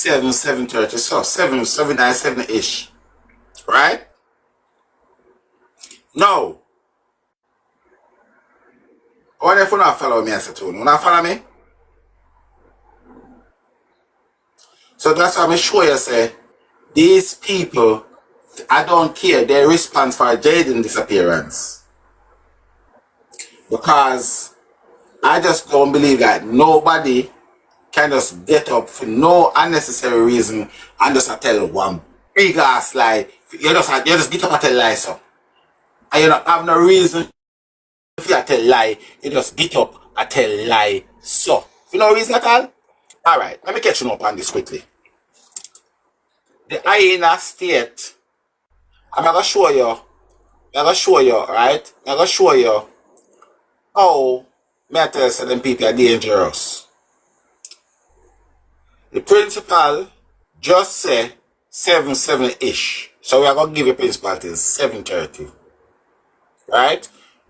7:30. So 7:7 ish. Right? Now, what if you not follow me as a tune? You not follow me? So that's why I'm sure you say these people, I don't care, they respond for Jayden disappearance. Because I just don't believe that nobody can just get up for no unnecessary reason and just tell one big ass lie. You just get up and tell lie, so. And you don't have no reason if you tell lie, you just get up and tell lie, so. For no reason at all? Alright, let me catch you up on this quickly. The hyena state, I'm gonna show you, right? I'm gonna show you how metals and them people are dangerous. The principal just say 7:7 ish. So we are gonna give the principal till 7:30. Right?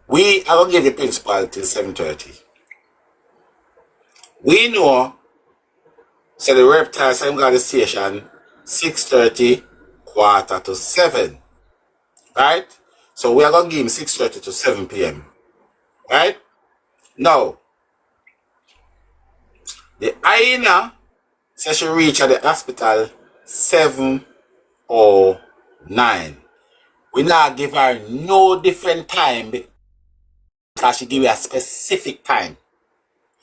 We are gonna give the principal till 7:30. We know so the reptiles have got the station 6:30, 6:45. Right? So we are gonna give him 6:30 to 7 p.m. Right? Now, the hyena says she reach at the hospital 7:09. We now give her no different time because she give you a specific time.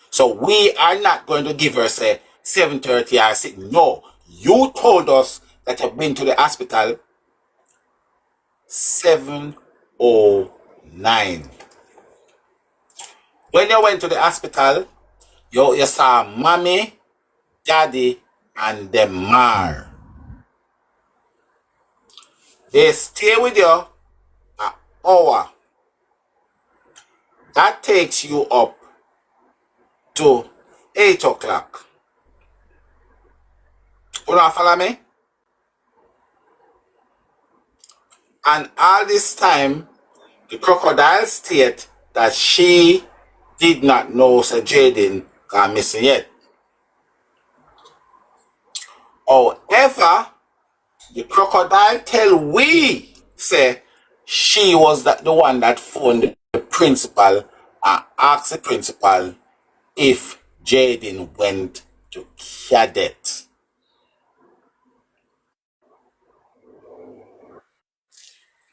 So we are not going to give her say 7:30 or 6. No, you told us that you've been to the hospital 7:09. When you went to the hospital, you saw mommy, daddy, and the mar. They stay with you an hour. That takes you up to 8 o'clock. You not follow me? And all this time, the crocodile state that she did not know Sir Jayden got missing yet. However, the crocodile tell we say she was the one that phoned the principal and asked the principal if Jayden went to cadet.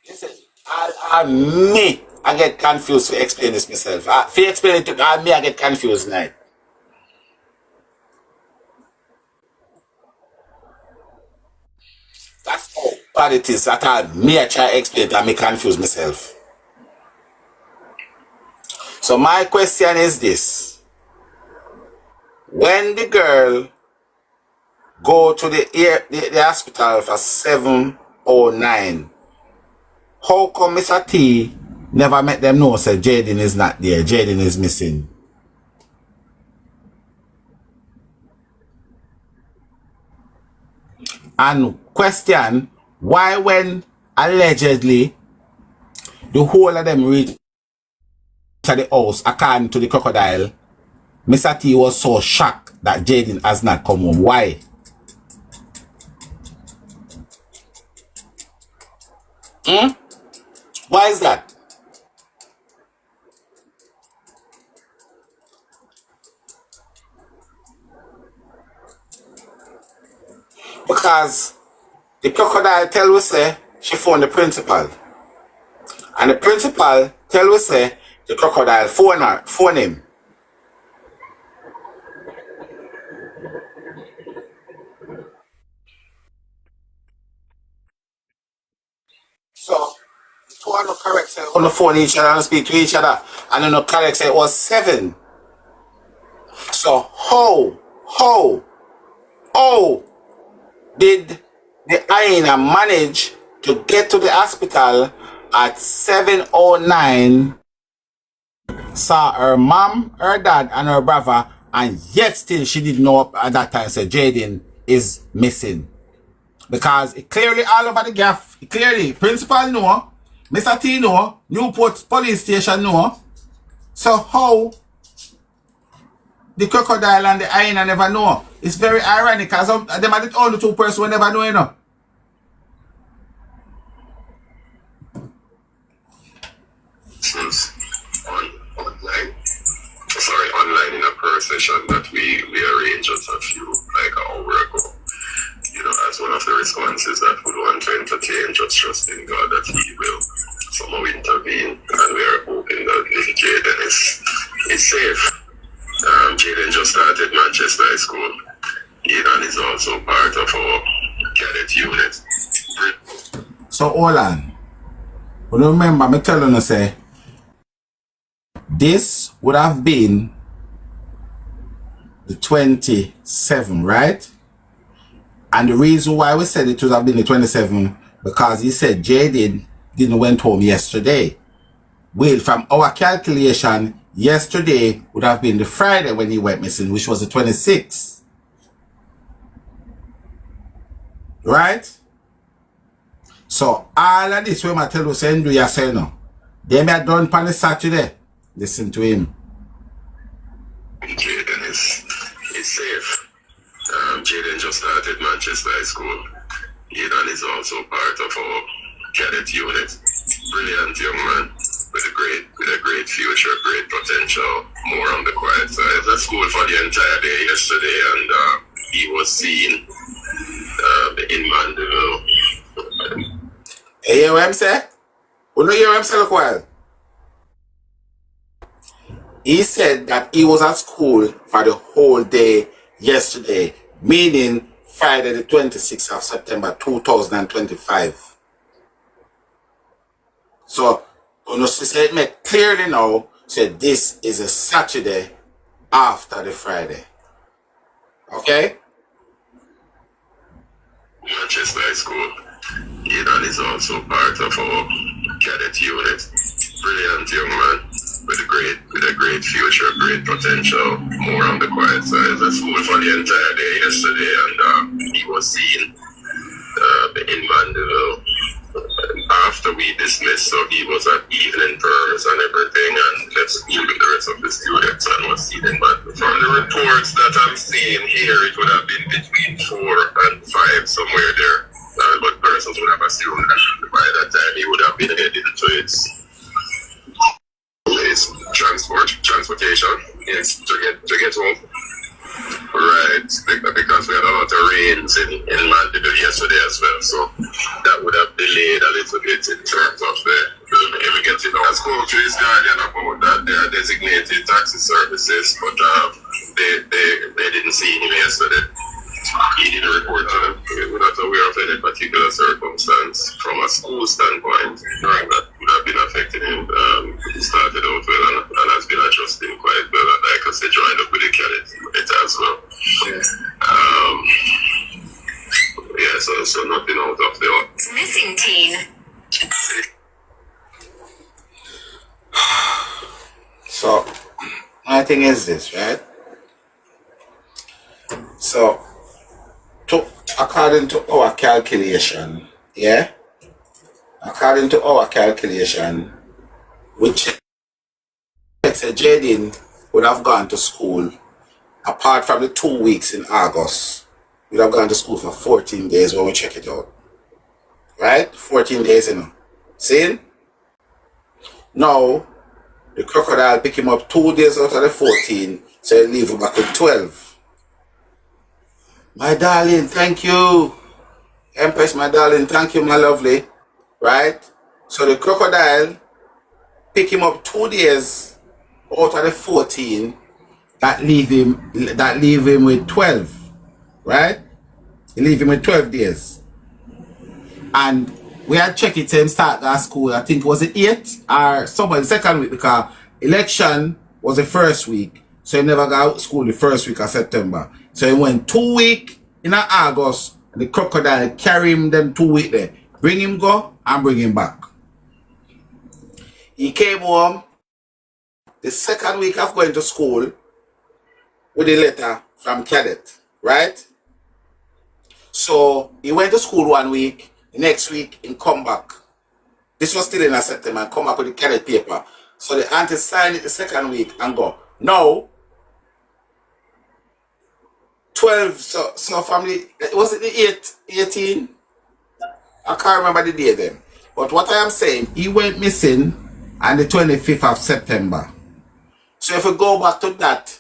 Listen, I get confused to explain this myself. If you explain it to me, I get confused now. That's how bad it is. That I try to explain it and me confuse myself. So my question is this. When the girl go to the hospital for 7:09, how come Mr. T never met them know say Jayden is not there, Jayden is missing? And question, why when allegedly the whole of them reached the house according to the crocodile, Mr. T was so shocked that Jayden has not come home? Why? Why is that? Because the crocodile tell we say she phoned the principal. And the principal tell we say the crocodile phone him. So two are not correct say on the phone each other and speak to each other. And then no correct say it was 7. So how did the hyena manage to get to the hospital at 7:09, saw her mom, her dad, and her brother, and yet still she didn't know at that time say Jayden is missing? Because it clearly all over the gaff, it clearly principal know, Mr. T know, Newport police station know. So how The crocodile and the hyena never know. It's very ironic because them are the only two persons who never know, you know. Online. Sorry, online in a prayer session that we arranged just a few, like an hour ago. You know, as one of the responses that we want to entertain, just trust in God that He will somehow intervene, and we are hoping that if Jayden is safe. Jayden just started Manchester High School. Jayden is also part of our cadet unit. So hold on. But remember, me telling you say this would have been the 27th, right? And the reason why we said it would have been the 27th, because he said Jayden didn't went home yesterday. Well, from our calculation, yesterday would have been the Friday when he went missing, which was the 26th. Right? So all of this when I tell you saying do you say no. They may have done on the Saturday. Listen to him. Jayden is safe. Jayden just started Manchester High School. Jayden is also part of our cadet unit. Brilliant young man with a great future, great potential. More on the quiet side. At school for the entire day yesterday, and he was seen in Mandeville. Hey, you hear what I'm saying? You know hear what I'm saying, look while. He said that he was at school for the whole day yesterday, meaning Friday the 26th of September 2025. So, you know, she said it clearly now, said this is a Saturday after the Friday. Okay? Manchester High School. Jayden is also part of our cadet unit. Brilliant young man with a great future, great potential. More on the quiet side. At school for the entire day yesterday, and he was seen in Mandeville after we dismissed. So he was at evening prayers and everything, and left school with the rest of the students and was seen in Mandeville. From the reports that I'm seeing here, it would have been between 4 and 5, somewhere there. But persons would have assumed that by that time he would have been headed to his transportation to get home. Right, because we had a lot of rains in Mandeville yesterday as well, so that would have delayed a little bit in terms of him getting out. I spoke to his guardian about that. They are designated taxi services, but they didn't see him yesterday. He didn't report to them. We're not aware of any particular circumstance from a school standpoint that would have been affecting him. He started out well and has been adjusting quite well. And like I said, joined up with the cadet unit as well. So nothing out of the missing teen. So my thing is this, right? So according to our calculation, yeah? According to our calculation, which said Jayden would have gone to school, apart from the 2 weeks in August, would have gone to school for 14 days when we check it out. Right? 14 days, you know. See? Now, the crocodile pick him up 2 days out of the 14, so he leave him back with 12. My darling, thank you. Empress, my darling, thank you, my lovely. Right? So the crocodile pick him up 2 days out of the 14, that leave him with 12. Right? He leave him with 12 days. And we had checked it him start that school, I think it was the 8th or somewhere the second week, because election was the first week. So he never got out of school the first week of September. So he went 2 weeks in August, and the crocodile carry him them 2 weeks there. Bring him go and bring him back. He came home the second week of going to school with a letter from cadet, right? So he went to school 1 week, the next week he come back. This was still in September, and come back with the cadet paper. So the auntie signed it the second week and go, no, 12, so family, was it the 18? I can't remember the day then. But what I am saying, he went missing on the 25th of September. So if we go back to that,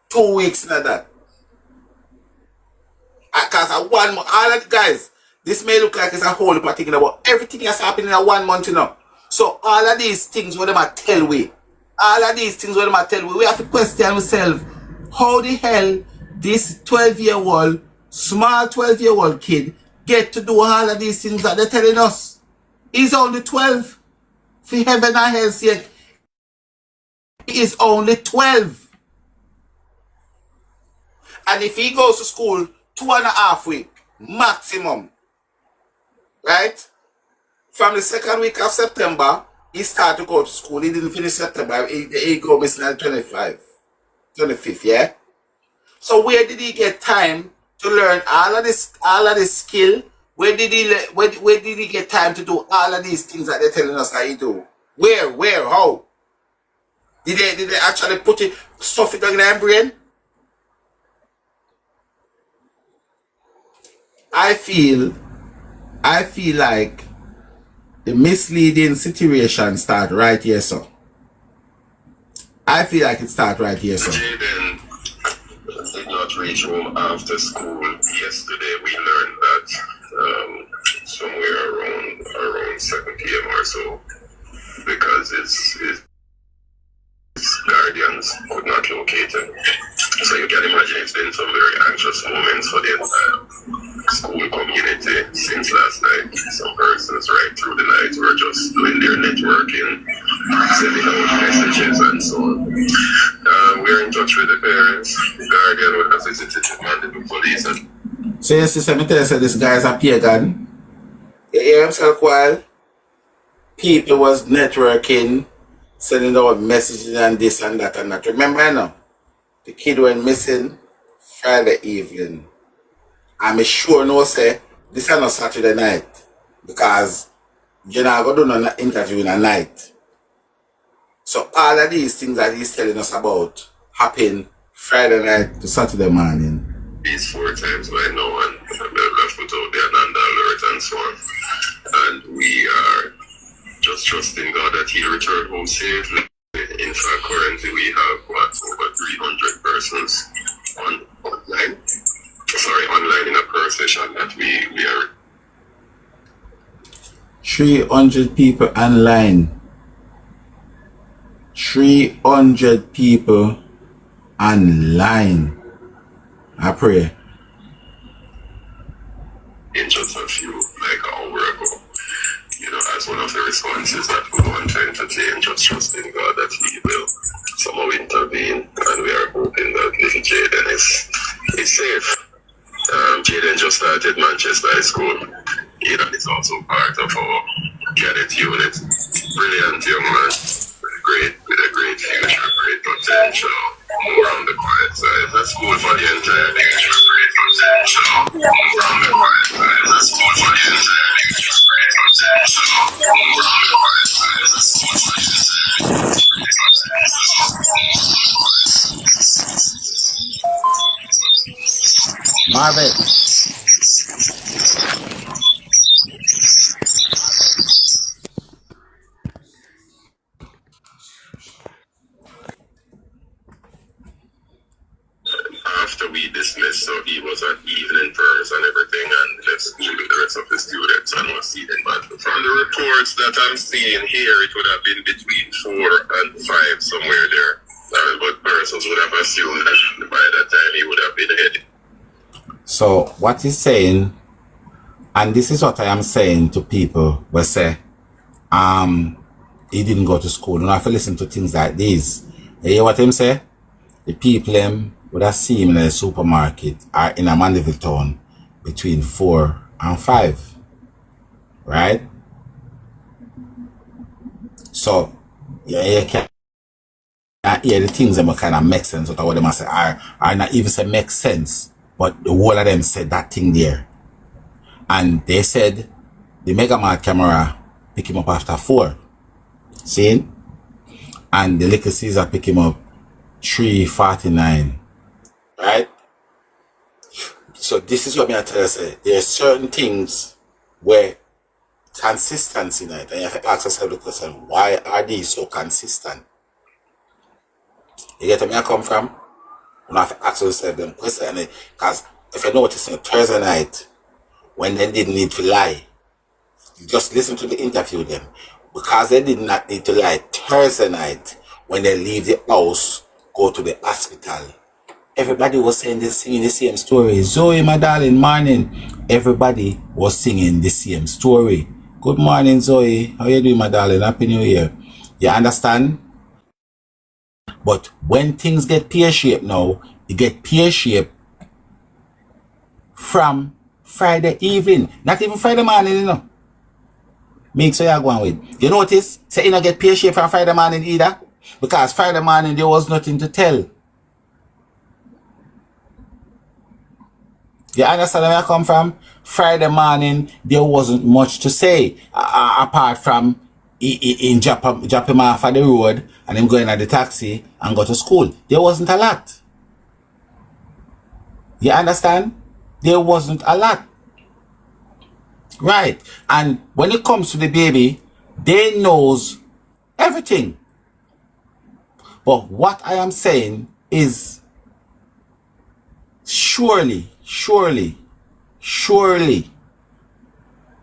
2 weeks now that. Because one month, all that guys, this may look like it's a whole heap of thing about everything that's happening in 1 month, you know. So all of these things what them are tell we. All of these things what them are tell we have to question ourselves. How the hell this 12-year-old, small 12-year-old kid get to do all of these things that they're telling us? He's only 12. For heaven and hell's sake. He is only 12. And if he goes to school 2.5 weeks, maximum, right? From the second week of September, he started to go to school. He didn't finish September. He go missing at 25th, yeah? So where did he get time to learn all of this skill? Where did he get time to do all of these things that they're telling us that he do? Where, how? Did they actually put it, stuff it on their brain? I feel like the misleading situation start right here, so. I feel like it start right here, so. Jayden did not reach home after school. Yesterday we learned that somewhere around 7 p.m. or so, because his guardians could not locate him. So you can imagine it's been some very anxious moments for the entire school community since last night. Some persons right through the night were just doing their networking, sending out messages and so on. We're in touch with the parents. The guardian who has visited demanded the police. And so yes, sister, me tell you, so this guy's a pagan. You hear himself while people was networking, sending out messages and this and that and that. Remember, you know, the kid went missing Friday evening. I'm sure no say this is not Saturday night because you're not going to do an interview in a night. So all of these things that he's telling us about happen Friday night to Saturday morning. these 4 times by now, and they've left without their non-alert and so on. And we are just trusting God that He'll return home safely. In fact, currently we have over 300 persons online. Online in a per session that we are. 300 people online. 300 people online. I pray. In just a few, like an hour ago, as one of the responses that we want to entertain, just trusting God that He will somehow intervene, and we are hoping that little Jayden is safe. Jayden just started Manchester High School. Is also part of our cadet unit. Brilliant young man, with a great future, great potential. More on the quiet side. That's school for the entire future, great potential. More on the quiet side. That's school for the entire future, great potential. More on the quiet side. That's school for the entire future, great potential. Marvin. After we dismissed, so he was at evening prayers and everything, and left school with the rest of the students and was seated. But from the reports that I'm seeing here, it would have been between 4 and 5, somewhere there. But persons would have assumed that by that time he would have been headed. So what he's saying, and this is what I am saying to people who say, he didn't go to school. You don't have to listen to things like these. You hear what him say? The people would have seen him in a supermarket or in a Mandeville town between 4 and 5. Right? So you can hear the things that kind of make sense out of what they must say, or not even say make sense, but the whole of them said that thing there. And they said the Megamart camera pick him up after 4. See? And the Little Caesar pick him up 3:49. Right? So this is what I tell you, say, there are certain things where consistency in it, and you have to ask yourself the question, why are these so consistent? You get where I come from? You have to ask yourself them questions, because if you notice on Thursday night, when they didn't need to lie, you just listen to the interview them, because they did not need to lie Thursday night, when they leave the house, go to the hospital, everybody was singing the same story. Zoe, my darling, morning. Everybody was singing the same story. Good morning, Zoe. How you doing, my darling? Happy New Year. You understand? But when things get pear-shaped now, you get pear-shaped from Friday evening. Not even Friday morning, you know. Make sure you're going with. You notice? Say you don't get pear-shaped from Friday morning either. Because Friday morning, there was nothing to tell. You understand where I come from? Friday morning, there wasn't much to say apart from in drop him off at the road and him going at the taxi and go to school. There wasn't a lot. You understand? There wasn't a lot. Right. And when it comes to the baby, they knows everything. But what I am saying is surely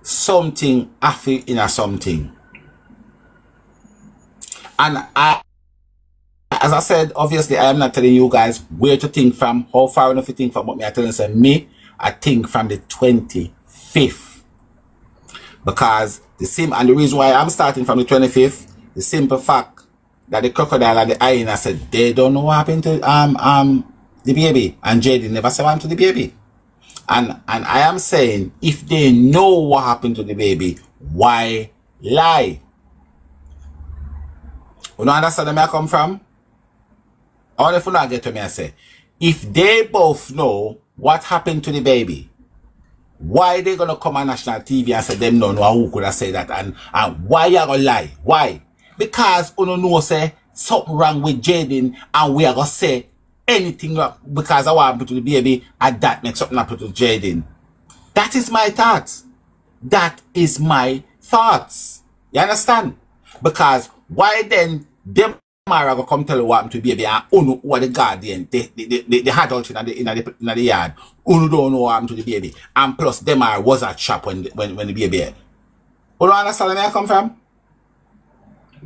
something after in a something. And as I said, obviously I am not telling you guys where to think from, how far enough you think from, but me I tell you, I think from the 25th. Because and the reason why I'm starting from the 25th, the simple fact that the crocodile and the hyena said they don't know what happened to the baby, and Jayden never said what happened to the baby. And I am saying, if they know what happened to the baby, why lie? You know understand where I come from? All if you not get to me, I say, if they both know what happened to the baby, why they gonna come on national TV and say them no know who could have said that, and why you gonna lie? Why? Because you know say something wrong with Jayden and we are gonna say anything because I want to put to the baby and that makes something happen to Jayden. That is my thoughts. That is my thoughts. You understand? Because why then them Mara go come tell you what happened to the baby and who are the guardian, the adult in the yard, who don't know what happened to the baby, and plus them was at shop when the baby here. You don't understand where I come from?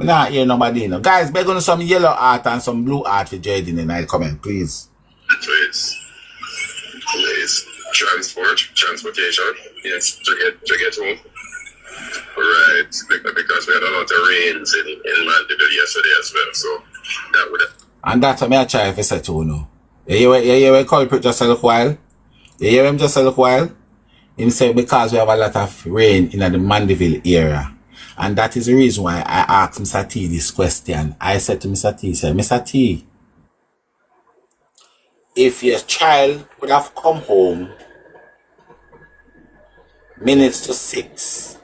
I not hear nobody, you know. Guys, beg on some yellow art and some blue art for Jayden in the comment, please. So it's transportation, yes, to get home. Right, because we had a lot of rains in Mandeville yesterday as well, so that would have... And that's what I try to say to you know. You hear him culprit just a little while? You hear him just a little while? He said because we have a lot of rain in the Mandeville area. And that is the reason why I asked Mr. T this question. I said to Mr. T, Mr. T, if your child would have come home minutes to 6,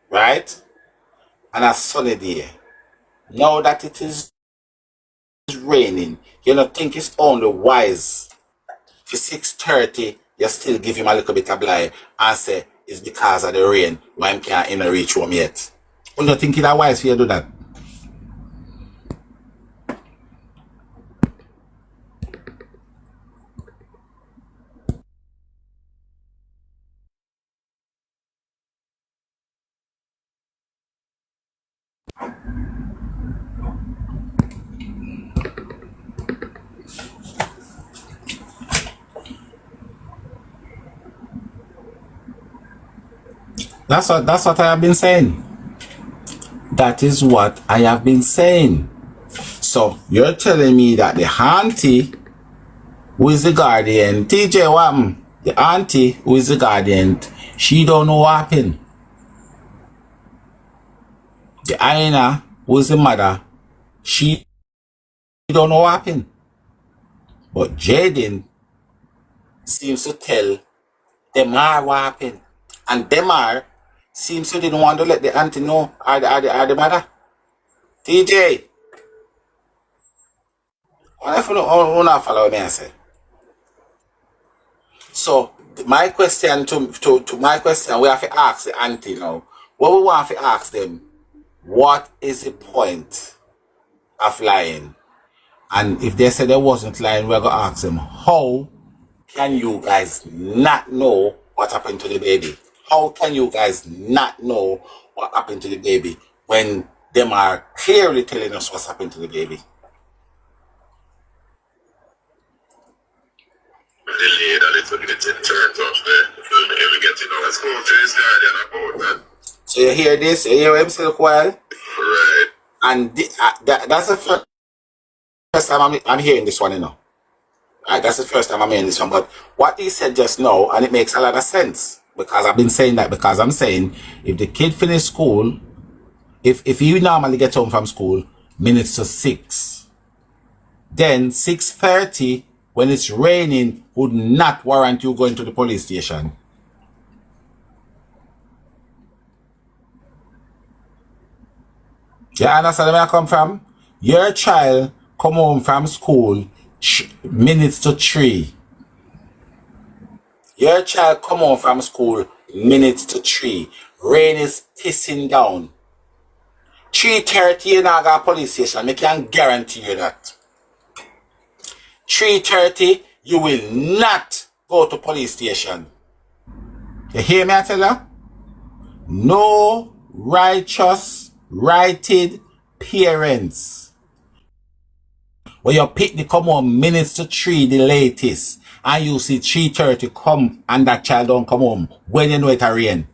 right? And a sunny day. Now that it is raining, you don't think it's only wise for 6:30 you still give him a little bit of lie and say it's because of the rain why he can't even reach home yet. You don't think it's wise for you to do that? That's what I have been saying. That is what I have been saying. So you're telling me that the auntie who is the guardian, TJ Wham, the auntie who is the guardian, she don't know what happened. The hyena who is the mother, she don't know what happened. But Jayden seems to tell Demar what happened. And Demar seems to didn't want to let the auntie know or the mother. TJ, what if you don't follow me and say? So my question to my question, we have to ask the auntie now. What we want to ask them, what is the point of lying? And if they say they wasn't lying, we're gonna ask them, how can you guys not know what happened to the baby? How can you guys not know what happened to the baby when them are clearly telling us what's happened to the baby? Delayed a little bit in terms of the getting our school to his guardian about that. So you hear this? You hear him say a while? Right. And that's the first time I'm hearing this one, you know. Right, that's the first time I'm hearing this one. But what he said just now, and it makes a lot of sense. Because I've been saying that, because I'm saying if the kid finish school, if he normally gets home from school minutes to 6, then 6:30 when it's raining would not warrant you going to the police station. You understand where I come from? Your child come home from school minutes to 3. Your child come home from school minutes to 3. Rain is pissing down. 3:30 you not go to police station. I can guarantee you that. 3:30 you will not go to police station. You hear me, I tell you? No righteous, righted parents. When you pick the come home minutes to 3 the latest, and you see 3:30 come and that child don't come home, when you know it a rain.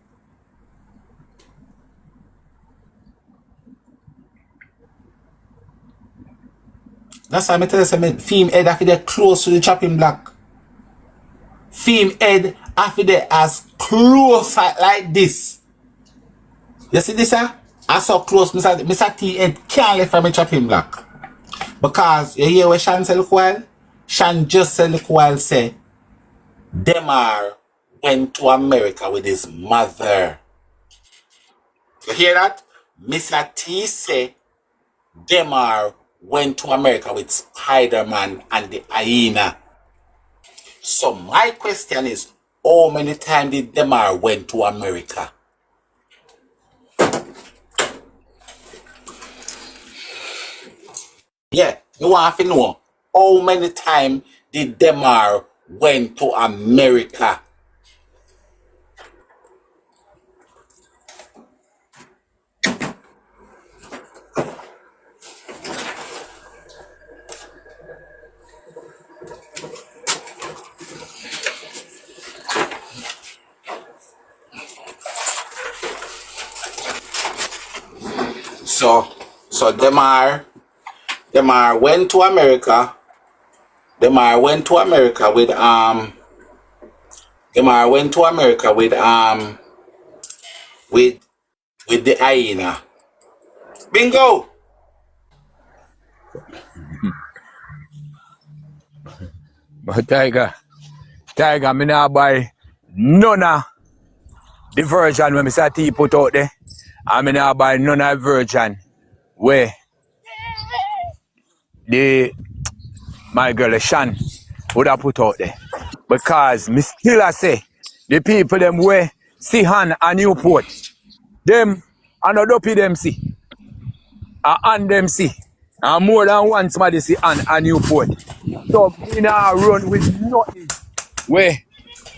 That's why I tell you, film head after they close to the chopping block. Film head after they as close like this. You see this, sir? I saw close, Mr. T head can't left from the chopping block. Because you hear what Shan said look while? Shan just said look while say, Demar went to America with his mother. You hear that? Mr. T say, Demar went to America with Spider-Man and the hyena. So my question is, how many times did Demar went to America? Yeah, you want to know how many times did Demar went to America? So Demar went to America. Demar went to America with with the hyena. Bingo. But Tiger, me now buy none of the version when Mr. T put out there. I me now buy none of the version where my girl Shan would have put out there. Because me still I say the people them where see Han and Newport, them and not dopey them see. And them see. And more than one somebody see and Newport. So me now run with nothing where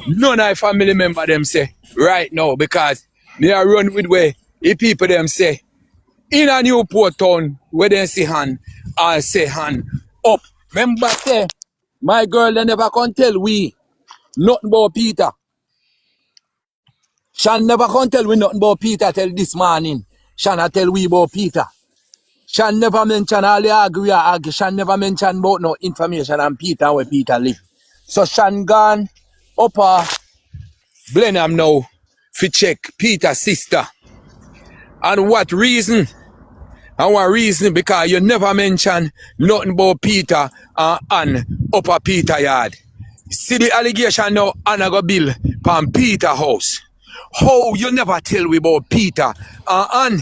none of the family member them say right now, because me I run with where the people them say in a Newport town where they see Han and say Han up. Remember say my girl they never can tell we nothing about Peter. Shan never can tell we nothing about Peter till this morning. Shan I tell we about Peter. Shan never mention all the argue. Shan never mention about no information on Peter where Peter live. So Shan gone up Blenheim now to check Peter's sister. And what reason? And what reason? Because you never mention nothing about Peter and upper Peter yard. See the allegation now, Anna go bill from Peter house. How you never tell we about Peter and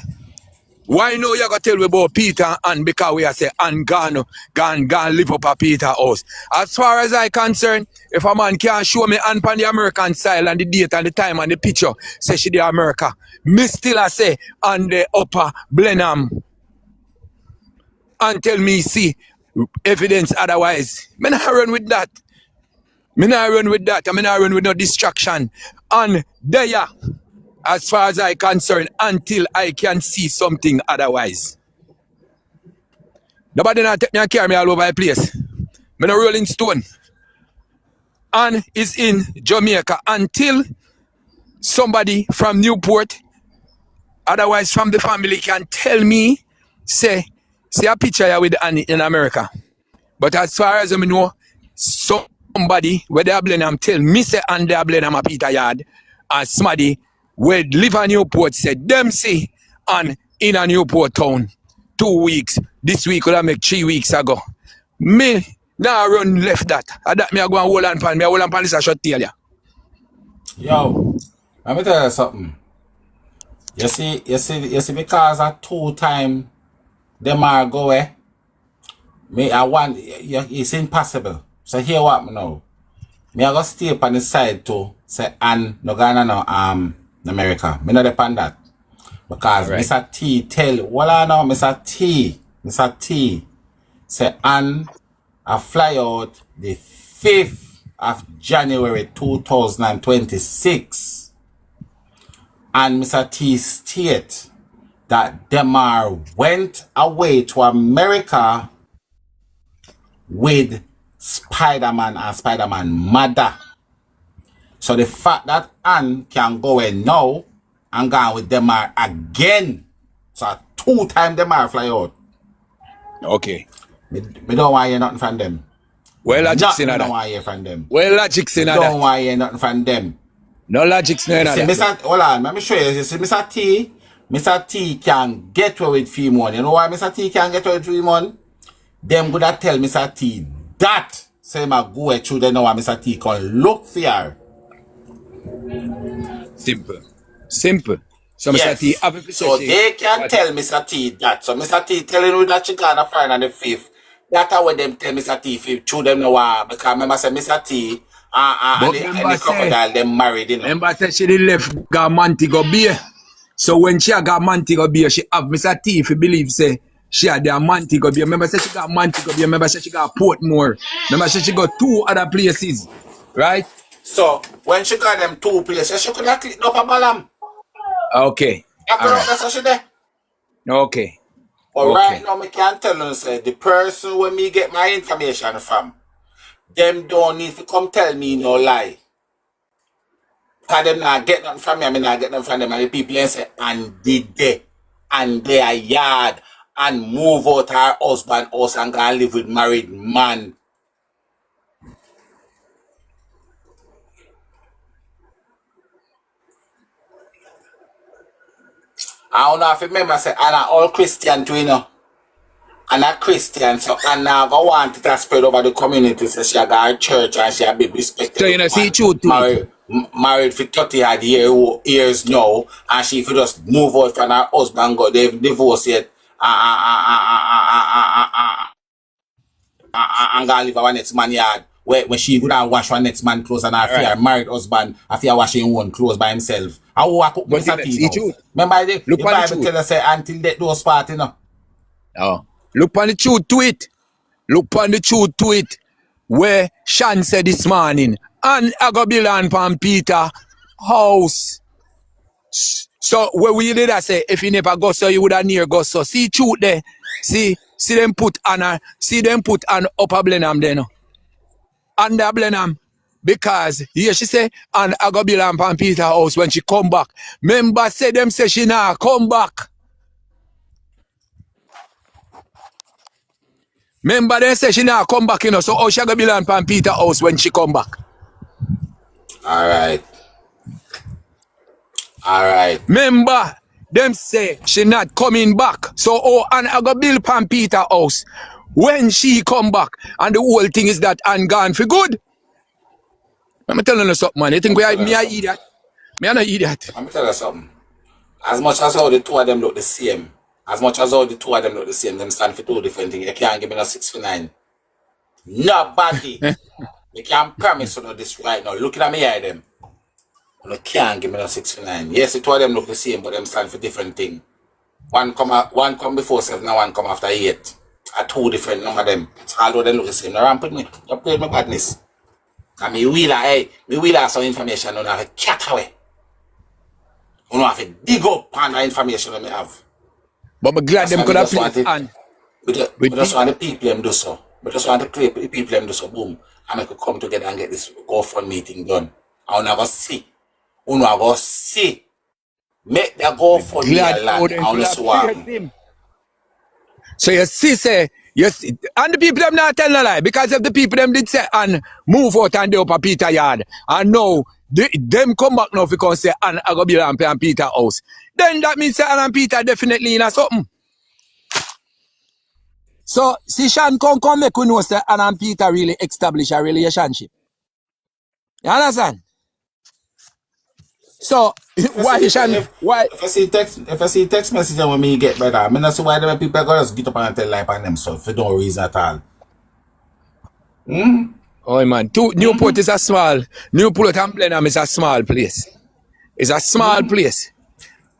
Why no you gotta tell me about Peter and because we are say and gone live up at Peter house. As far as I concerned, if a man can't show me and on the American style and the date and the time and the picture, say she the America. Me still I say on the upper Blenheim until me see evidence otherwise. Me not run with that. Me not run with that. I me not run with no distraction. And there, as far as I concerned, until I can see something otherwise. Nobody not take me and carry me all over the place. Me no Rolling Stone. And is in Jamaica until somebody from Newport, otherwise from the family, can tell me, say, see a picture here with Annie in America. But as far as I know, somebody where they are Blenheim tell me say and they are Blenheim a Peter Yard and somebody where live in Newport said them see and in a Newport town 2 weeks. This week will I make 3 weeks ago. Me now run left that. I that me I go and hold on pan. Me I hold on pan this I should tell ya. Yo, let me tell you something. You see, because a 2-time them are go me I want it's impossible. So here what me now. Me I go stay up on the side too. Say and no Ghana no America. Me not depend that. Because right. Mr. T tell wala now Mr. T say and I fly out the 5th of January 2026. And Mr. T state that Demar went away to America with Spider-Man and Spider-Man mother. So the fact that Anne can go in now and go with Demar again. So 2 times Demar fly out. Okay. Me don't want to hear nothing from them. Well, logic's in that. Don't want to hear from them. Well, logic's in that. Don't want to hear nothing from them. No logic's in that. Hold on, let me show you. You see, Mr. T can get away with free money. You know why Mr. T can get away with free money? Them good at tell Mr. T that. Say my go through they know what Mr. T can look for her. Simple. So yes. Mr. T so they can tell Mr. T that. So Mr. T telling you that she gonna find on the 5th. That's how them tell Mr. T if through them know what. Because remember say Mr. T and the crocodile them married, you know. Remember say she did left got Montego Bay. So when she got Montego Bay, she have Mr. T if you believe say she had their Montego Bay. Remember say she got Montego Bay. Remember say she got Portmore. Remember say she got 2 other places. Right? So when she got them 2 places, she could have clicked up a balam. Okay. That's what she did. Okay. But right now, I can tell you, say, the person when me get my information from, them don't need to come tell me no lie. Because them not get nothing from me, I not get nothing from them. And the people and say, and did they, and their yard, and move out her husband house and go and live with married man. I don't know if you remember, say, Anna all Christian too, you know. Anna Christian, so Anna go want it to spread over the community, so she got her church and she a big respected. So you know, see truth married for 30 odd years now, and she if just move out from her husband, go they've divorced yet, and go live our next man yard. When she would have wash one next man clothes and I fear married husband, I fear washing one clothes by himself. I will cook Mr. T. Remember the Bible tell us say until they those part, you know. Oh. Look on the truth to it. Look on the truth to it. Where Shan said this morning, and I go build on Peter house. So where we did I say if you never go so you would have near go so. See truth there. See them put on upper Blenheim there no. Under Blenheim. Because here she say, and I go build on Peter house when she come back. Member say them say she nah come back. Member they say she nah come back, you know. So how she go build on Peter house when she come back? Alright. Member them say she not coming back. So and I go build on Peter house when she come back. And the whole thing is that and gone for good. I'm telling you something, man. You think me I eat that? Me I not eat that. I'm telling you something. As much as how the 2 of them look the same, As much as all the two of them look the same, them stand for two different things. You can't give me no 6 for 9. Nobody. You can't promise you know this right now. Looking at me eye them. You can't give me no 6 for 9. Yes, the two of them look the same, but them stand for different things. One come before 7 and one come after 8. Are two different number them. Although they look the same. No ramp with me. You play my badness. And me will some information on have a cat away. You have to dig up on the information that me have. But I'm glad them could have played on. We just want the people them do so. We just want the people them do so. Boom. And we could come together and get this GoFundMe thing done. I will never see. You never see. Make the GoFundMe a land. I will see what happen. So you see, say, yes, and the people them not tell no lie, because if the people them did say and move out and they up a Peter yard, and now them come back now because say and I go be on Peter house, then that means say and Peter definitely in a something. So see Sean come make we know say and Peter really establish a relationship. You understand? So why Sean why if I see text message when me get better, I mean that's why them people go just get up and tell lie on themselves for no reason at all. Oh man, Newport is a small Newport and Blenheim is a small place. It's a small place.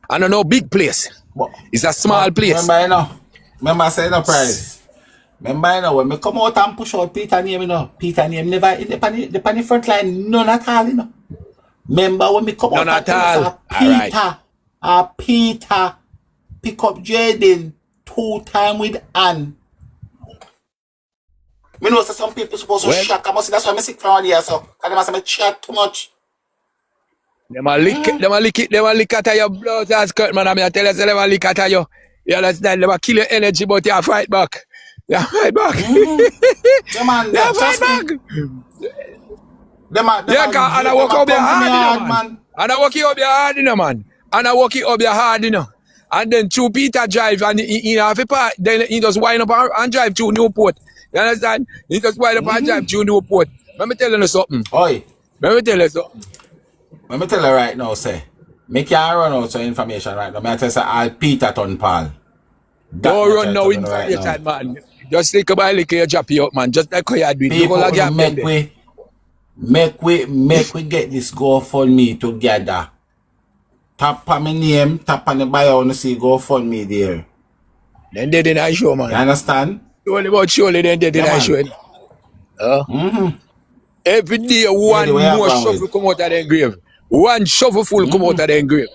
I don't know big place. It's a small place. Remember I say no price. Remember you know when me come out and push out Peter name, you know, Peter name never in the front line, none at all, you know. Remember when me come out and tell Peter pick up Jayden 2 times with Ann. Me know some people supposed to shock. I must that's why I'm sick from here, so because they must have chat too much. Them a lick at your blouse and skirt, man. I tell you, them a lick at you. You understand? They will kill your energy, but you fight back. You fight back. Yeah, man, you fight back. And I walk up your hard, man. And I walk you up your hard, you know, man. And I walk you up your hard, you know. And then two Peter drive and he have a part. Then he just wind up and drive to Newport. You understand? He just wind up and drive to Newport. Let me tell you something. Oi. Let me tell you something. Let me tell you right now, say. Me can't run out some information right now. I tell you, I'll Peter turn Paul. Don't run no information, right man. Just think about it, you drop you up, man. Just like how you do it. People, make we get this GoFundMe together. Tap on my name, tap on the bio and see GoFundMe there. Then they didn't show, man. You understand? Only about surely then they didn't show it. Every day one more shovel come out of the grave. One shovel full come out of the grave.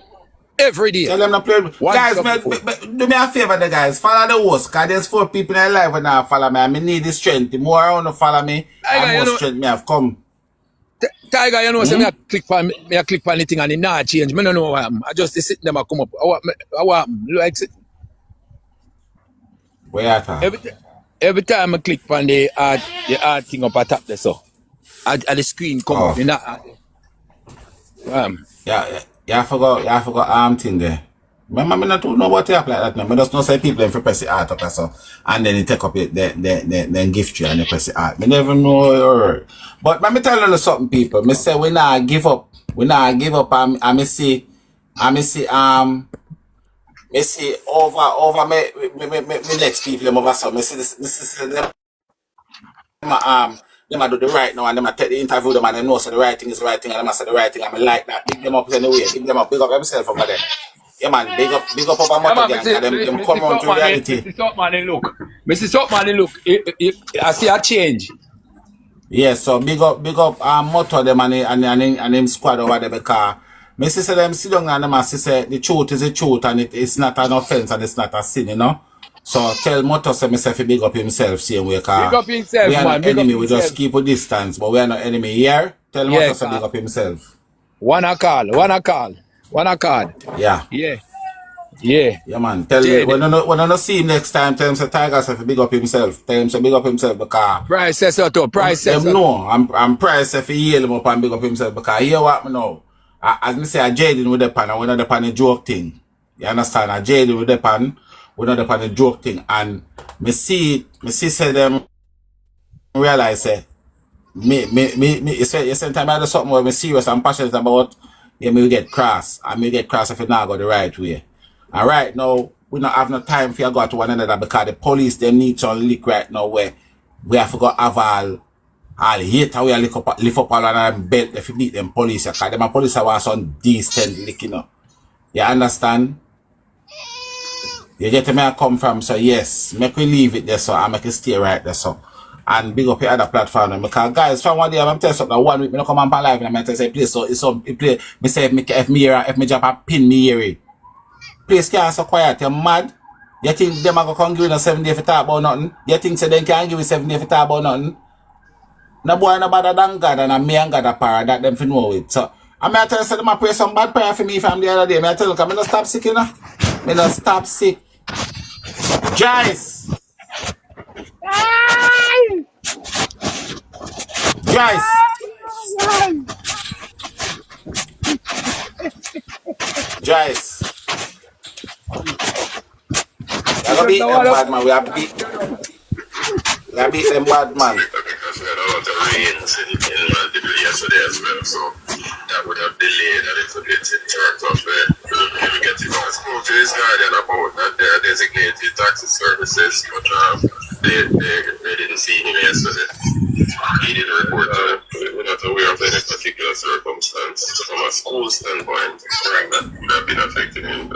Every day. Tell them to play. Guys, do me a favor, the guys. Follow the host, because there's 4 people in life when I follow me. I need the strength. The more I want to follow me, the more strength me have come. Tiger, you know, so me click on the thing and it not change. I don't know what happened. I just sit them and come up. What happened? Like, where at all? Every time I click on the art thing up at top there, so at the screen come up. Yeah, I forgot thing there. Remember, I don't know what to like that now. I just know say people if you press the art up so and then you take up it then gift you and you press the art. I never know. But let me tell you something, people. Me say we not give up. We not give up. I see over me next people them over so me see them them do the right now and them take the interview them and they know so the right thing is the right thing and them say the right thing and I like that. Big them up anyway. Big them up. Big up themselves over there. Yeah man, big up over Motor Gang and them come on to reality. Mr. Sopman, look. I see a change. Yes, so big up Motor them and them squad over there because me say them sit down and them say the truth is the truth and it's not an offense and it's not a sin, you know. So tell Motor say myself to big up himself same way because big up himself, we are man. not enemy, we just keep a distance, but we are not enemy here. Tell Motor to big up himself. One a call. Yeah. Yeah man. Tell me when I see him next time, tell him say Tiger say to big up himself. Tell him to big up himself because Price says so too. Price says so. No, I'm Price say to yell him up and big up himself because hear what me know. As me say a Jayden with the pan and we're not the pan a joke thing. You understand? A Jayden with the pan, we're not the pan a joke thing. And me see say them realize say you say time I do something where me serious and passionate about, yeah, me get cross. And me get cross if it not go the right way. And right now, we not have no time for you to go to one another because the police them need some lick right now where we have to go have all hate how we lift up all of them belt if you beat them police because them police are some decent lick, you know. You understand? You get where I come from, so yes, make we leave it there so I make it stay right there so. And big up your other platform because guys from one day I'm telling you something 1 week me no come on live and I'm say play so it's some play me say if me drop a pin me hear it. Place can't so quiet, you're mad. You think them are gonna give you 7 days for talk about nothing? You think so they can't give you 7 days for talk about nothing? No boy no better than God and me and God a para that them for know it. So I may tell you say them a pray some bad prayer for me from the other day. I tell you, me no stop sick, you know. Me no stop sick. Joyce! Joyce! Joyce! We gotta beat them bad man. We have to beat them bad man. Because we had a lot of rains in Maldives yesterday as well, so that would have delayed a little bit in terms of getting on. I spoke to this guardian about that they are designated taxi services, but they didn't see him yesterday. He didn't report to them. We're not aware of any particular circumstance. From a school standpoint, that have been affecting him.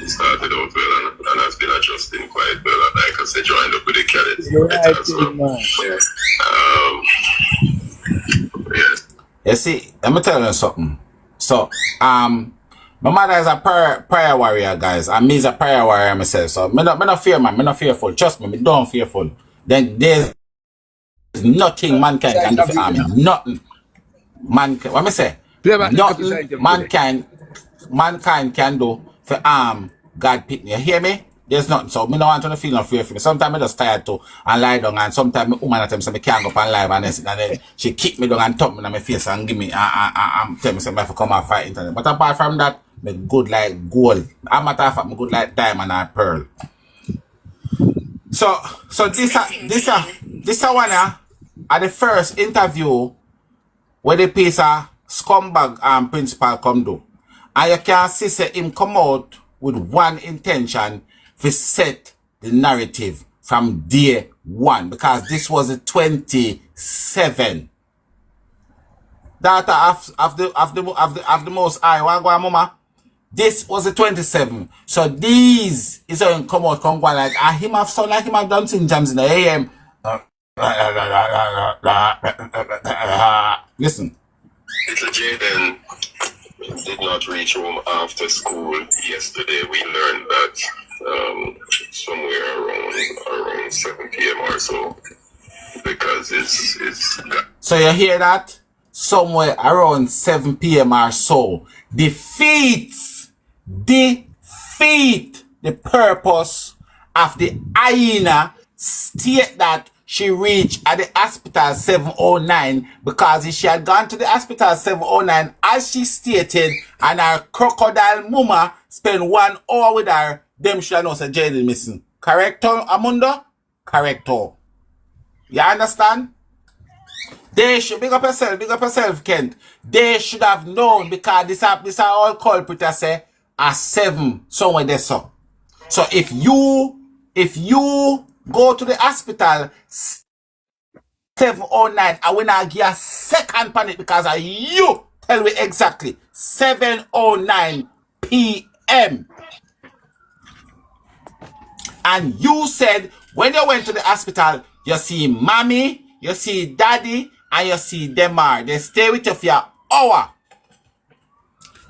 He started out well and has been adjusting quite well. Like I said, joined up with the cadets as well. Yes. You see, let me tell you something. So, my mother is a prayer warrior, guys. And me is a prayer warrior myself. So, me not fear, man. Me not fearful. Trust me, me don't fearful. Then there's nothing mankind can do for army. Nothing. What me say? Nothing mankind can do for God pick me. You hear me? There's nothing. So, me don't want to feel no fear for me. Sometimes I just tired too and lie down. And sometimes my woman at times say I can't go up and live and then she kick me down and tap me in my face and give me tell me say I have to come and fight internet. But apart from that, me good like gold. A matter of fact, me good like diamond and pearl. So this one at the first interview where the piece of scumbag principal come do. And you can see say him come out with one intention to set the narrative from day one because this was the 27. Daughter of the most high. Mama. This was the 27. So these is how him come out come go like him have sound like him have done St. James in the AM. Listen. Little Jayden did not reach home after school yesterday. We learned that somewhere around 7 p.m. or so, because it's. So you hear that? Somewhere around 7 p.m. or so, defeat the purpose of the hyena. State that she reached at the hospital 709 because if she had gone to the hospital 709 as she stated and her crocodile mama spent 1 hour with her, them should know say Jayden missing. Correct, Amundo? Correct. You understand? They should big up yourself, Kent. They should have known because this are all culprit I say are 7 somewhere there so. So if you go to the hospital 709, I will not give a second panic because you tell me exactly 7:09 p.m. And you said when you went to the hospital, you see mommy, you see daddy, and you see Demar. They stay with you for an hour.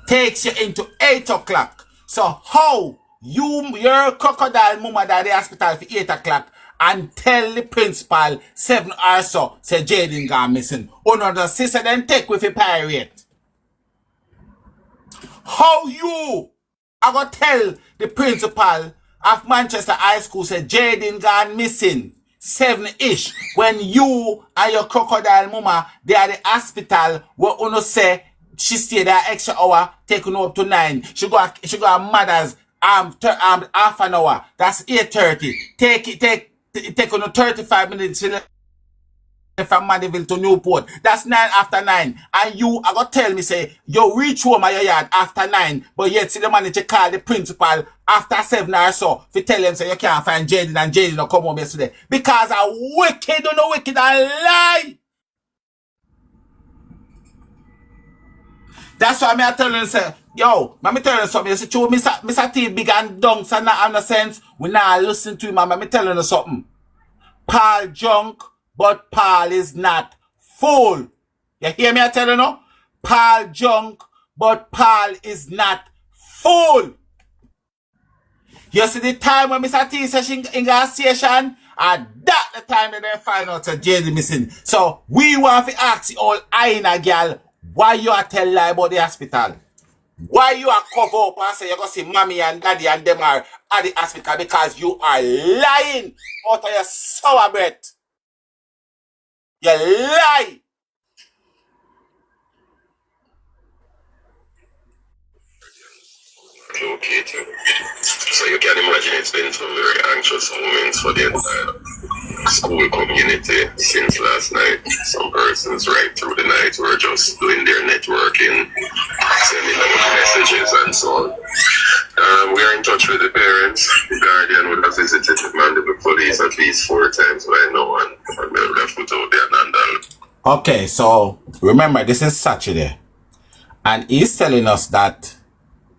Takes you into 8 o'clock. So how your crocodile mama at the hospital for 8 o'clock and tell the principal 7 or so say Jayden gone missing. Another sister then take with a pirate. How you I go tell the principal of Manchester High School say Jayden gone missing 7-ish when you and your crocodile mama they are the hospital where uno say she stay there extra hour taking up to 9. She go her mother's half an hour. That's 8:30. Take on 35 minutes from Mandeville to Newport. That's 9 after 9. And you are going to tell me, say, you reach home at your yard after 9, but yet see the manager call the principal after 7 or so to tell them, say, you can't find Jayden and Jayden don't come home yesterday. Because a wicked, don't know wicked, and lie. That's why I tell you, say, yo, let me tell you something. You see, Mr. T big and dunks and not have no sense. We not listen to him, man. Let me tell you something. Paul junk, but Paul is not fool. You hear me? I tell you no? Paul junk, but Paul is not fool. You see the time when Mr. T says in gas station, and that the time that they find out that Jayden missing. So we want to ask you all, a girl, why you are tell lie about the hospital? Why you are cover up and say you're going to see mommy and daddy and them are at the hospital? Because you are lying out of your sour breath. You lie. Located. So you can imagine it's been some very anxious moments for the entire school community since last night. Some persons right through the night were just doing their networking, sending out messages and so on. We are in touch with the parents. The guardian would have visited the Mandeville police at least 4 times by now, and they would have put out their nandal. Okay, so remember this is Saturday, and he's telling us that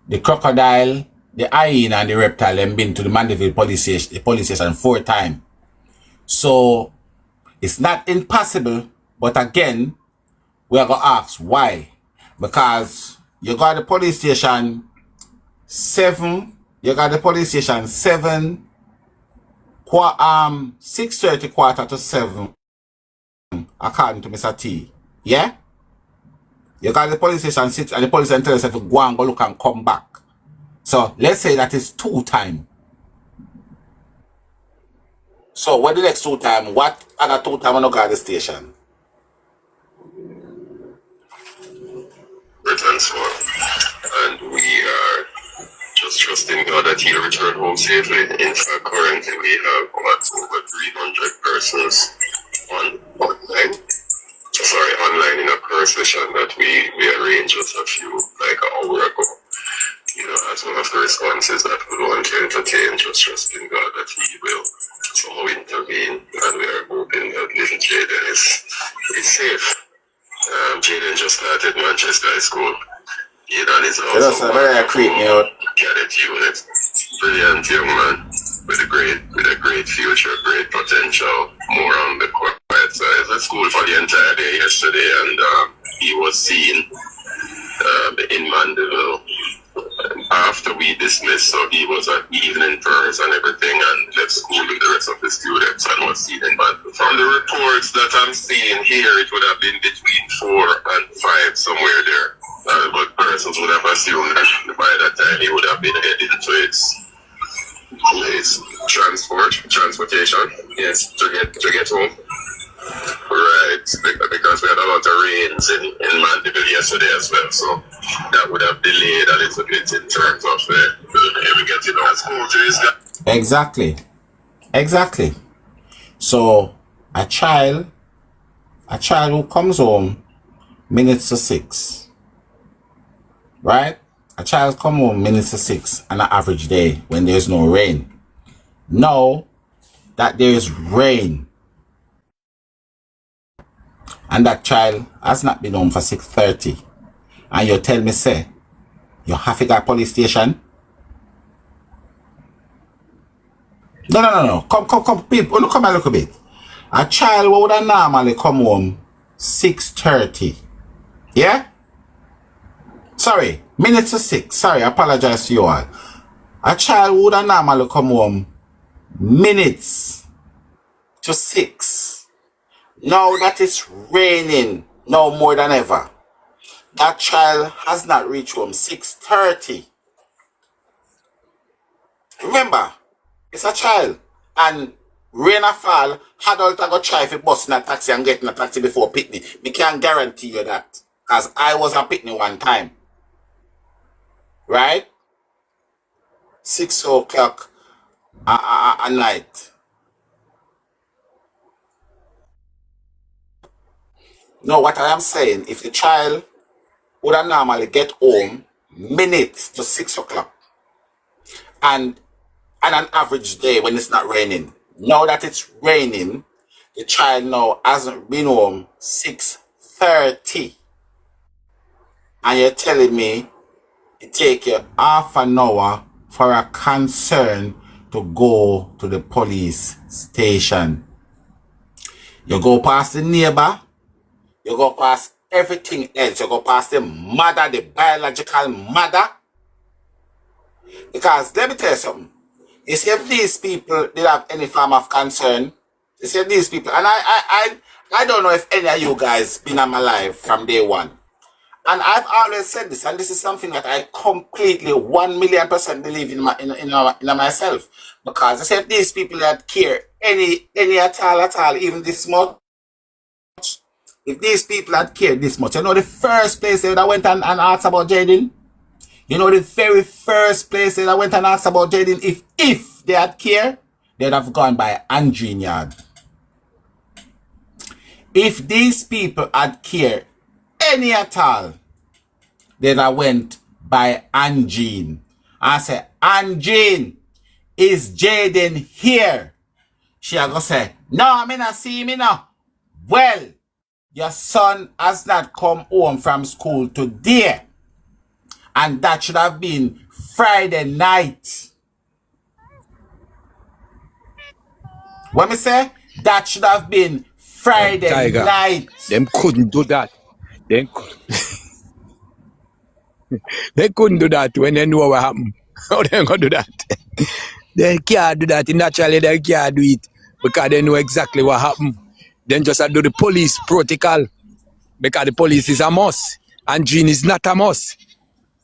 the crocodile, the hyena, and the reptile have been to the Mandeville police station 4 times. So it's not impossible, but again, we are gonna ask why. Because you got the police station 7, you got the police station 7, 6:30, 6:45, according to Mr. T. Yeah? You got the police station 6 and the police tell us if you go and go look and come back. So let's say that is 2 times. So what the next 2 times? What other 2 times on the guard station? Return so and we are just trusting God that he'll return home safely. In fact, currently we have over 300 persons online in a prayer session that we arranged just a few, like an hour ago. You know, as one of the responses that we want to entertain, just trusting God that he will somehow intervene, and we are hoping that little Jayden is safe. Jayden just started Manchester High School. Jayden is also a cadet unit. Brilliant young man with a great future, great potential, more on the quiet side. I school for the entire day yesterday, and he was seen in Mandeville after we dismissed, so he was at evening prayers and everything, and left school with the rest of the students and was seen in Mandeville. From the reports that I'm seeing here, it would have been between 4 and 5, somewhere there. But persons would have assumed that by that time he would have been heading to his transportation, yes, to get home. Right, because we had a lot of rains in Mandeville yesterday as well, so that would have delayed a little bit in terms of we getting our school to his guy. Exactly. So a child who comes home minutes to 6, right? A child come home minutes to 6 on an average day when there's no rain. Now that there is rain, and that child has not been home for 6:30, and you tell me, say, you have to go to police station? No. Come, people, come a little bit. A child would have normally come home 6:30. Yeah? Sorry, minutes to 6. Sorry, I apologize to you all. A child would have normally come home minutes to 6. Now that it's raining, no more than ever, that child has not reached home 6:30. Remember, it's a child, and rain or fall, adult I go try if it bus in a taxi and get in a taxi before picnic. Me can't guarantee you that, because I was on picnic one time. Right? 6 o'clock at night. No, what I am saying, if the child would have normally get home minutes to 6 o'clock, and on an average day when it's not raining, now that it's raining, the child now hasn't been home 6:30, and you're telling me it take you half an hour for a concern to go to the police station. You go past the neighbor, you go past everything else, you go past the mother, the biological mother. Because let me tell you something. You see, if these people did have any form of concern, you see, these people, and I don't know if any of you guys been on my life from day one. And I've always said this, and this is something that I completely 1,000,000% believe in myself. Because I said if these people that care any at all, even this much, if these people had cared this much, you know the first place they would have went and asked about Jayden? You know the very first place they would have went and asked about Jayden, if they had cared, they'd have gone by Andreen Yard. If these people had cared any at all, then I went by Andreen. I said, Andreen, is Jayden here? She gonna say, no, I mean I see me now. Well, your son has not come home from school today. And that should have been Friday night. What me say? That should have been Friday Tiger, night. them couldn't do that. They couldn't do that when they know what happened. How they gonna do that? They can't do that. Naturally, they can't do it because they know exactly what happened. Then just do the police protocol because the police is a must and Jean is not a must.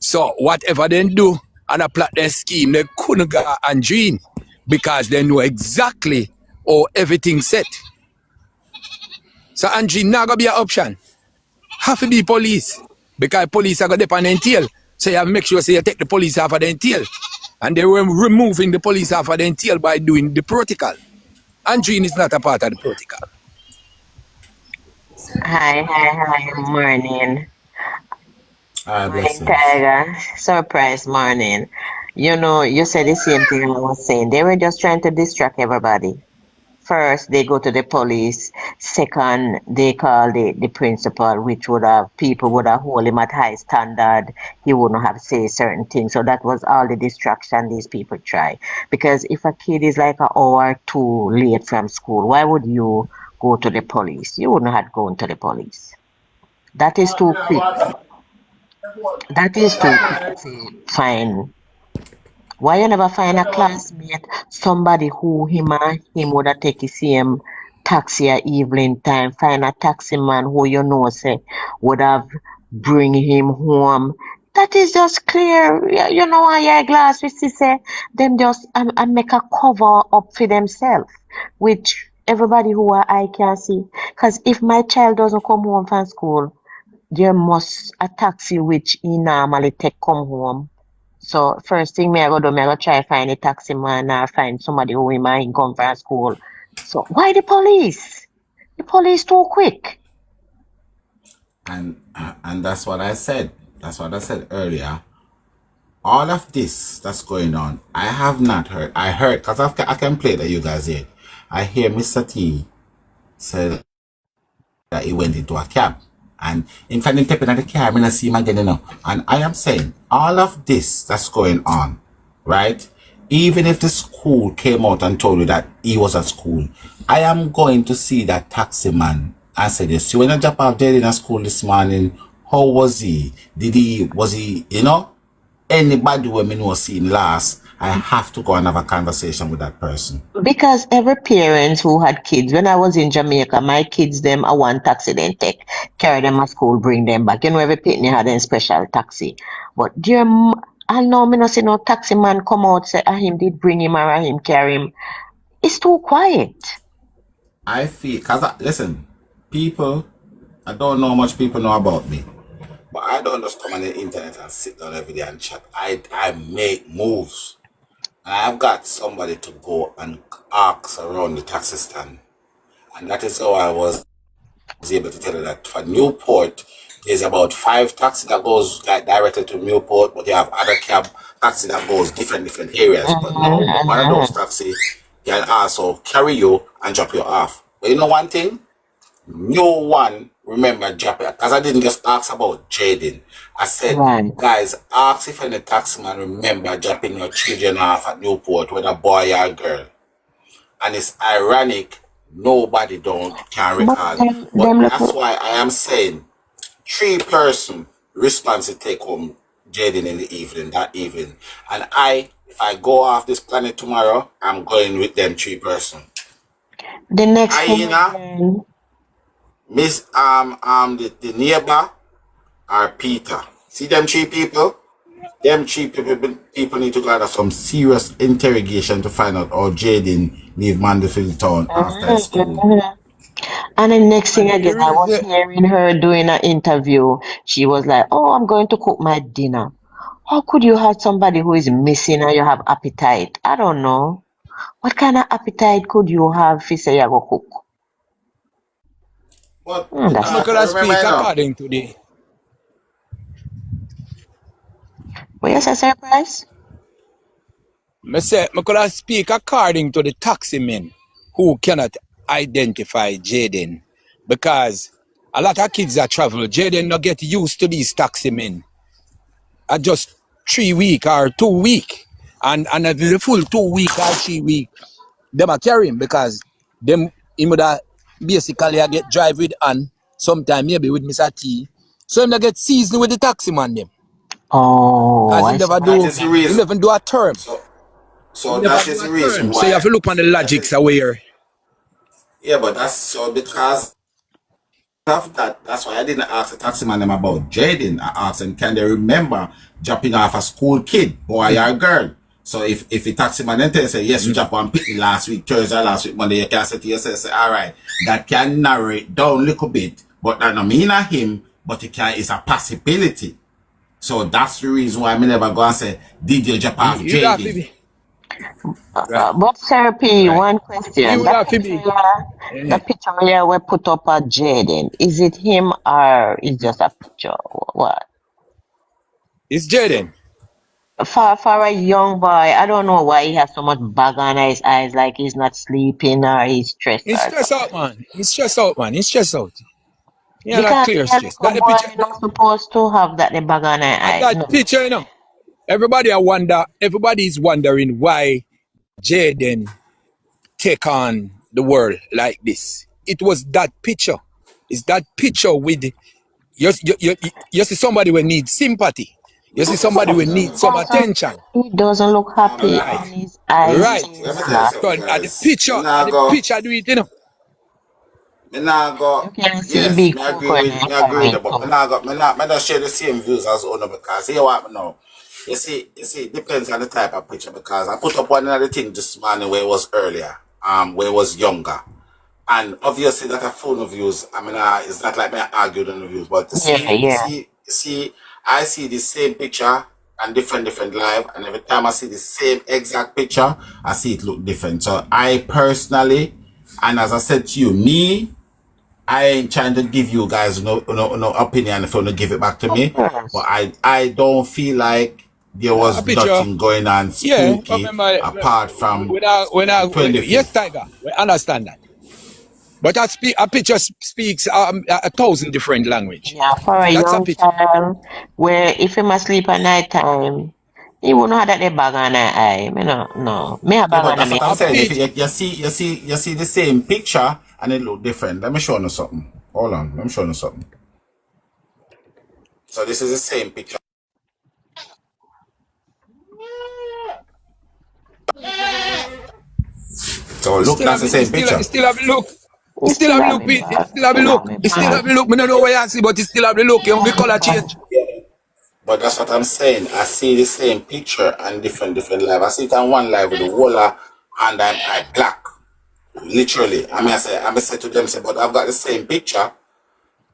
So whatever they do and apply their scheme, they couldn't go and Jean because they know exactly how everything set. So Angie not gonna be an option. Have to be police because police are gonna depend on tail. So you have to make sure you take the police off of their tail. And they were removing the police off of their tail by doing the protocol. Andreen is not a part of the protocol. Hi, morning. Ah, Morning, blessings. Tiger. Surprise morning. You know, you said the same thing I was saying. They were just trying to distract everybody. First, they go to the police. Second, they call the principal, which would have, people would have hold him at high standard. He wouldn't have say certain things. So that was all the distraction these people try. Because if a kid is like an hour or two late from school, why would you go to the police? You wouldn't have gone to the police. That is too quick. That is too quick to say, fine. Why you never find a classmate, somebody who him would have take the same taxi at evening time, find a taxi man who you know say would have bring him home. That is just clear. You know why your glass we see say them just and make a cover up for themselves, which everybody who are I can see. Cause if my child doesn't come home from school, there must a taxi which he normally take come home. So first thing me I go do, me I go try find a taxi man or find somebody who he might come from school. So why the police? The police too quick. And that's what I said. That's what I said earlier. All of this that's going on, I have not heard. I heard, because I can play that you guys hear. I hear Mr. T said that he went into a cab. And in fact, him tapping at the car, I see him again, you know. And I am saying, all of this that's going on, right? Even if the school came out and told you that he was at school, I am going to see that taxi man and say, you see, when I drop off there in a school this morning, how was he? Was he, you know? Anybody when me know see him last, I have to go and have a conversation with that person. Because every parents who had kids, when I was in Jamaica, my kids them a one taxi then take, carry them at school, bring them back. You know, every pitney had a special taxi. But dear, I know me not see no taxi man come out say, him did bring him or him carry him. It's too quiet. I feel, listen, people, I don't know how much people know about me, but I don't just come on the internet and sit down every day and chat. I make moves. And I've got somebody to go and ask around the taxi stand. And that is how I was is able to tell you that for Newport, there's about 5 taxi that goes like directly to Newport, but you have other cab taxi that goes different areas. But now one of those taxi can also carry you and drop you off. But you know one thing? No one remember dropping because I didn't just ask about Jayden. I said, Right. guys, ask if any taxman remember dropping your children off at Newport, whether boy or girl. And it's ironic, nobody can But recall. them But look. that's why I am saying 3-person response to take home Jaden in the evening, that evening. And if I go off this planet tomorrow, I'm going with them 3-person. The next thing Hyena, again, Miss the neighbor, or Peter. See them 3 people? Them 3 people need to go under some serious interrogation to find out how Jaden leave Manderfield town after school. and the next thing And the again, I was reason, hearing her doing an interview. She was like, "Oh, I'm going to cook my dinner." How could you have somebody who is missing and you have appetite? I don't know. What kind of appetite could you have if you say you go cook? But the That's I'm not. daughter gonna remember, speak you know. according to the. But yes, I surprise. Me could speak according to the taxi men who cannot identify Jaden because a lot of kids that travel, Jaden not get used to these taxi men. Are just 3 week or 2 week, and the full 2 week or 3 week, them are carrying because them him would basically I get drive with and sometime maybe with Mr. T. So him get seasoned with the taxi man them. Oh, Cause I him see never what That do you is the mean. him reason. never do a term. So that is the reason So you have why. to look on the That is, logics aware. yeah, but that's so because of that. That's why I didn't ask the taxi man them about Jaden. I asked them, can they remember dropping off a school kid, boy or girl? So if the taxi man then say, yes, we drop one picnic last week, Thursday, last week, Monday, you can say to yourself, say, all right, that can narrow it down a little bit, but that don't mean him, but it's a possibility. So that's the reason why I never go and say, did you drop off You have to Jaden? be right. But therapy, Right. one You question. would have to be. The picture where we put up at Jaden, is it him or is just a picture? What? It's Same. Jaden. For a young boy, I don't know why he has so much bag under his eyes, like he's not sleeping or he's stressed He's or stressed out, something. man. He's stressed out, man. He's stressed out. He had a Because clear he a stress. That little the boy picture. not supposed to have that the bag under his At eye. that No. picture, you know. Everybody's wondering why Jaden take on the world like this. It was that picture. It's that picture with you see somebody will need sympathy. You see somebody will need some attention. He doesn't look happy Right. and his eyes Right. seem Let me tell you So something, slack. at the guys. picture, do it, you know. Me nah You go. can see Yes, big me agree cocoa in with his me agree with eye you, but too. me not share the same views as owner because here what now. You see, it depends on the type of picture because I put up one other thing this morning where it was earlier, where it was younger. And obviously that a phone of views, I mean it's not like me argued on the views, but Yeah, yeah. I see the same picture and different live, and every time I see the same exact picture, I see it look different. So I personally, and as I said to you, I ain't trying to give you guys no opinion if you want to give it back to Of me. But course. I don't feel like there A was picture. nothing going on Yeah, spooky remember apart from when the I yes, 25th. Tiger, we understand that. But a picture speaks a thousand different language. Yeah, for a That's a young picture. child, where if he must sleep at night time, he wouldn't have that the bag on the eye. Me no. Me a Yeah, bag but on that's me what I'm A saying. If pitch. you see the same picture and it look different, let me show you something. Hold on, let me show you something. So this is the same picture. So look, that's the It same picture. still have a look. It He still still have a have look. me It bag. still have a Still have look. me It still bag. have a look. Me don't know what you see, but it still have the look. You the color change. But that's what I'm saying. I see the same picture and different live. I see it on one live with the waller and I black. Literally. I may say to them, say, but I've got the same picture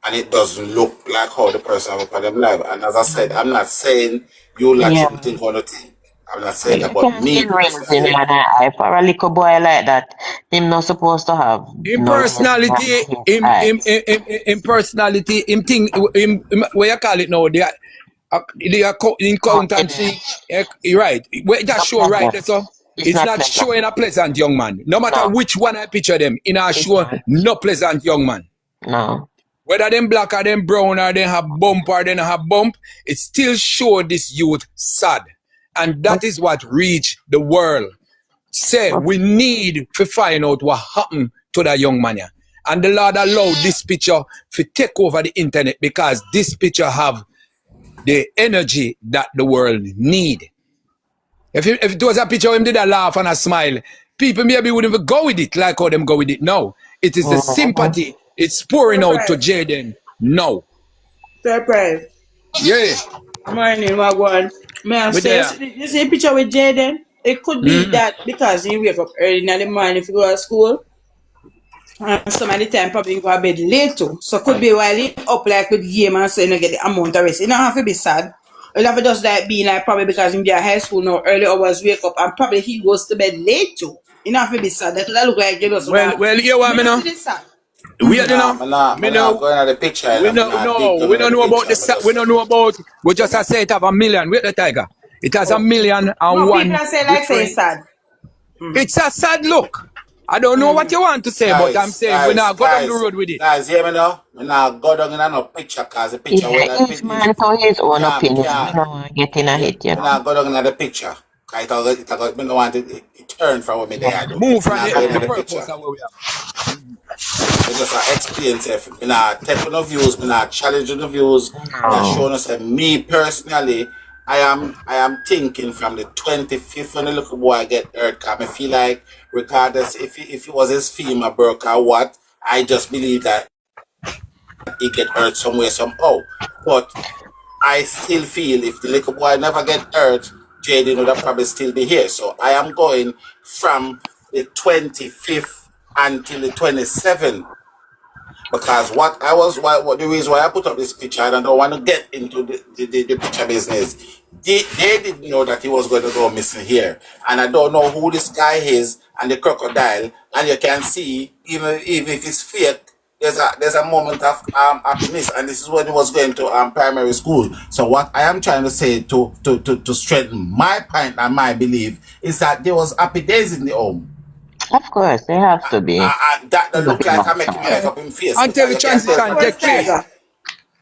and it doesn't look like how the person have put them live. And as I said, I'm not saying you lot Yeah. shouldn't think on the thing. I'm not saying that, You but can't see me rings in personally, an eye. For a little boy like that, him not supposed to have In no rings personality, in his eyes. in personality, him thing, what you call it now, the accountancy, Confidence. right? That Not show right there, pleasant. so It's it's not not pleasant. showing a pleasant young man. No matter No, which one I picture them, in a it's show, not. no pleasant young man. No. Whether them black or them brown or they have bump or they don't have bump, it still show this youth sad. And But, that is what reach the world. Say, but we need to find out what happened to that young man. Yeah. And the Lord allowed this picture to take over the internet because this picture have the energy that the world need. If it was a picture of him did a laugh and a smile, people maybe wouldn't even go with it like how them go with it now. It is the mhm. sympathy. It's pouring out to Surprise. Jayden now. Surprise. Yeah, Morning, Wagwan. May I we say, there. you see the picture with Jayden? It could be Mm. that because he wake up early in the morning if you go to school, and some of the time probably he go to bed late too. So could be while he up like with game and so you don't get the amount of rest. You don't have to be sad. You'll have to just like being like probably because in their high school now, early hours wake up and probably he goes to bed late too. You don't have to be sad. That look like you just Well, you want me me not know? see this sad. We you know? me Me not know. going at the picture We and I'm don't not dig know. down We at don't the know about picture. the. We don't know about. We just say it have a million. Wait the tiger. It has a Oh. million and No, people one are say like say it's different. sad. It's a sad look. I don't know what you want to say, but I'm saying we now go down the road with it. Guys, hear me now? Me not go down in no picture cause the picture where Yeah, that each is, man for his own me opinion. We can't, don't want to get in a yeah, hit, you me know. not go down in the picture. Cause me don't want it turn from what me there Yeah. do. Move Me from not go in the the picture. purpose of where we are. Me just explain if me not take no views, me not challenge the views. Me just No. showing us that me personally, I am thinking from the 25th when the little boy get hurt. Cause I feel like regardless if it was his female broke or what, I just believe that he get hurt somewhere somehow. But I still feel if the little boy never get hurt, Jaden would have probably still be here. So I am going from the 25th until the 27th. Because what the reason why I put up this picture, and I don't want to get into the picture business. They didn't know that he was going to go missing here, and I don't know who this guy is and the crocodile. And you can see even if it's fake, there's a moment of happiness, and this is when he was going to primary school. So what I am trying to say to strengthen my point and my belief is that there was happy days in the home. Of course, there has to be. That don't Look look at like that I'm making me side. make up in face Until because the you can't tell Of transition from the course, take picture. place. Tiger.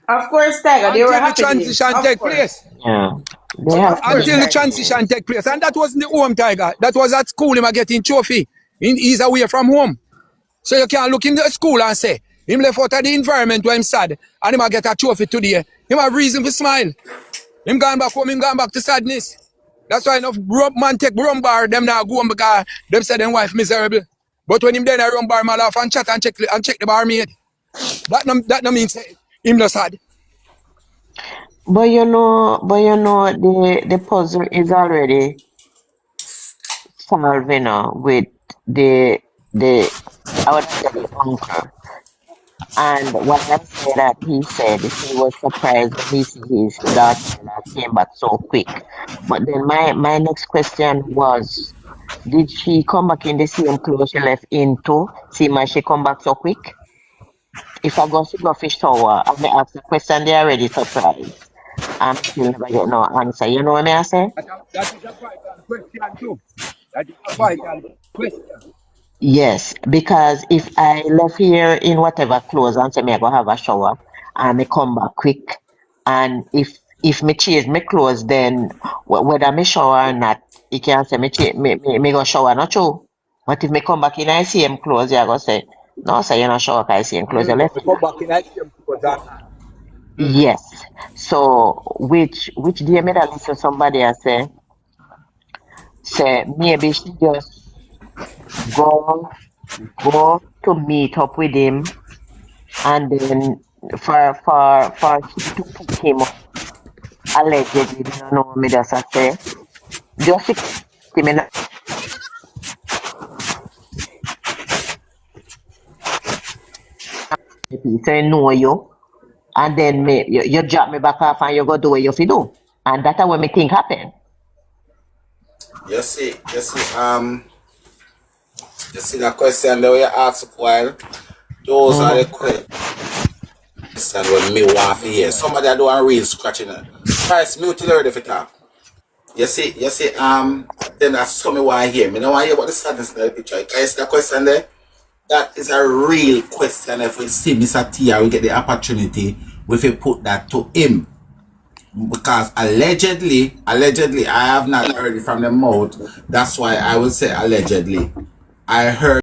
Of course, Tiger. They were Until the happy days. transition Of take course. place. Yeah. They But have of to be course, Until the Tiger. happy days. transition take place. And that wasn't the home, Tiger. That was at school him a getting trophy. He's away from home. So you can't look in the school and say, him left out of the environment where him sad and him a get a trophy today. Him have reason for smile. Him gone back home, him gone back to sadness. That's why enough man take rum bar, them now go home because them say them wife miserable. But when him then a rum bar, man laugh and chat and check the barmaid. That no means him no sad. But the puzzle is already solved, with the the I would say the uncle. And when I say that, he said he was surprised when he see his daughter-in-law came back so quick. But then my next question was, did she come back in the same clothes she left into? See, my she come back so quick? If I go to go fish shower, I may ask the question, they already surprised. I'm still never get no answer. You know what I say? That is a vital question too. That is a vital question. Yes, because if I left here in whatever clothes and say me I go have a shower and me come back quick, and if me change my clothes, then whether me shower or not, you can say me go shower, not true. But if me come back in I same clothes, you go say no, say you not shower 'cause I same clothes you left We here. come back in that same because Yes. So which day me that listen somebody I say maybe she just go to meet up with him, and then for him to pick him up, allegedly, me don't know, me just a say, just to keep him in a peace, so he know you, and then you drop me back off and you go do what you fi do. And that's what me think happen. You see, you see that question that we asked a while. Those are the questions when me want to hear. Somebody that do a real scratching it. Price mute till ready for talk. You see, then that's something me want to hear. Me don't want to hear about the sadness in the picture. Is the question there? That is a real question. If we see Mr. T, we get the opportunity, we will put that to him. Because allegedly, I have not heard it from the mouth. That's why I will say allegedly. I heard